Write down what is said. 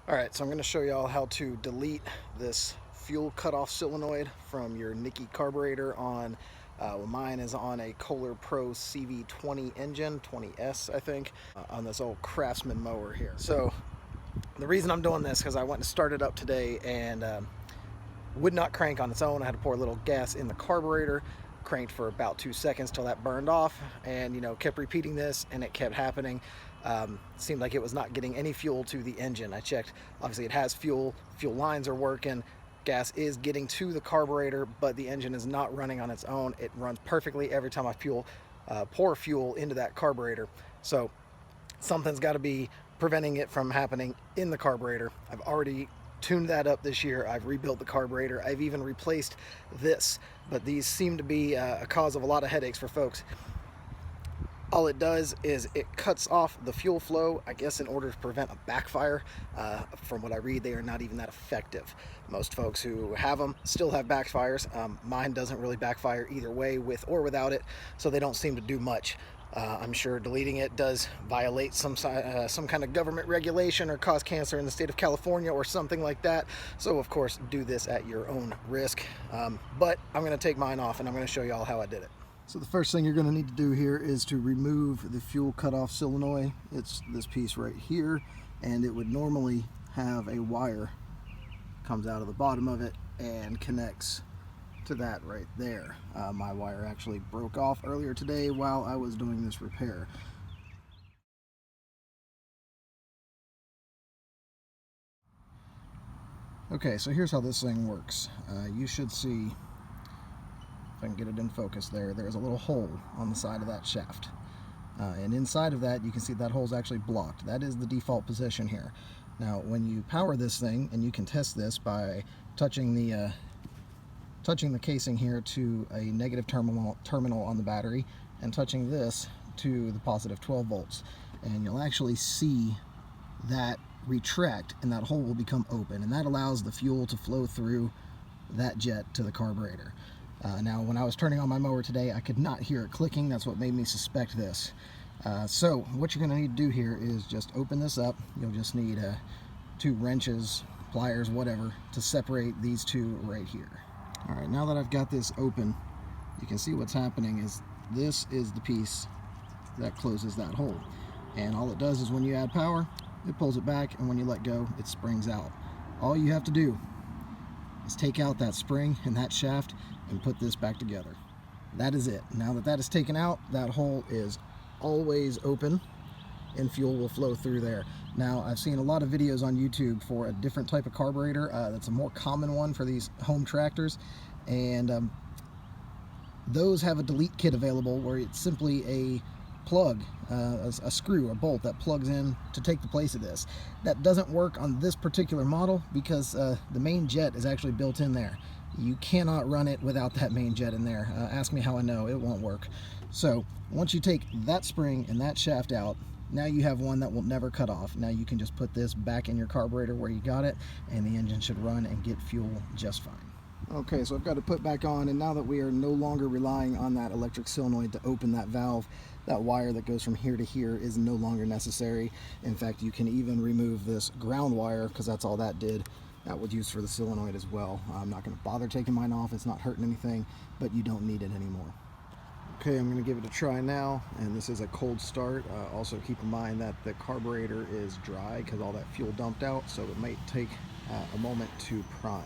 Alright, so I'm going to show y'all how to delete this fuel cutoff solenoid from your Nikki carburetor on, well, mine is on a Kohler Pro CV20 engine, 20S I think, on this old Craftsman mower here. So the reason I'm doing this because I went to start it up today and would not crank on its own. I had to pour a little gas in the carburetor, cranked for about 2 seconds till that burned off, and kept repeating this and it kept happening. Seemed like it was not getting any fuel to the engine. I checked, obviously it has fuel lines are working, gas is getting to the carburetor, but the engine is not running on its own. It runs perfectly every time I pour fuel into that carburetor. So something's got to be preventing it from happening in the carburetor. I've already tuned that up this year. I've rebuilt the carburetor. I've even replaced this, but these seem to be a cause of a lot of headaches for folks. All it does is it cuts off the fuel flow, I guess in order to prevent a backfire. From what I read, they are not even that effective. Most folks who have them still have backfires. Mine doesn't really backfire either way, with or without it, so they don't seem to do much. I'm sure deleting it does violate some kind of government regulation or cause cancer in the state of California or something like that. So of course, do this at your own risk. But I'm going to take mine off and I'm going to show you all how I did it. So the first thing you're going to need to do here is to remove the fuel cutoff solenoid. It's this piece right here, and it would normally have a wire comes out of the bottom of it and connects to that right there. My wire actually broke off earlier today while I was doing this repair. Okay, so here's how this thing works. You should see, if I can get it in focus there, there's a little hole on the side of that shaft. And inside of that, you can see that hole's actually blocked. That is the default position here. Now, when you power this thing, and you can test this by touching the casing here to a negative terminal on the battery, and touching this to the positive 12 volts. And you'll actually see that retract, and that hole will become open, and that allows the fuel to flow through that jet to the carburetor. Now, when I was turning on my mower today, I could not hear it clicking. That's what made me suspect this. So what you're going to need to do here is just open this up. You'll just need 2 wrenches, pliers, whatever, to separate these two right here. All right, now that I've got this open, you can see what's happening is this is the piece that closes that hole. And all it does is when you add power, it pulls it back, and when you let go, it springs out. All you have to do is take out that spring and that shaft and put this back together. That is it. Now that that is taken out, that hole is always open and fuel will flow through there. Now, I've seen a lot of videos on YouTube for a different type of carburetor. That's a more common one for these home tractors, and those have a delete kit available where it's simply a plug, a screw, a bolt that plugs in to take the place of this. That doesn't work on this particular model because the main jet is actually built in there. You cannot run it without that main jet in there. Ask me how I know, it won't work. So once you take that spring and that shaft out, now you have one that will never cut off. Now you can just put this back in your carburetor where you got it, and the engine should run and get fuel just fine. Okay, so I've got to put back on, and now that we are no longer relying on that electric solenoid to open that valve, that wire that goes from here to here is no longer necessary. In fact, you can even remove this ground wire, because that's all that did. That was used for the solenoid as well. I'm not going to bother taking mine off. It's not hurting anything, but you don't need it anymore. Okay, I'm going to give it a try now, and this is a cold start. Also keep in mind that the carburetor is dry because all that fuel dumped out, so it might take a moment to prime.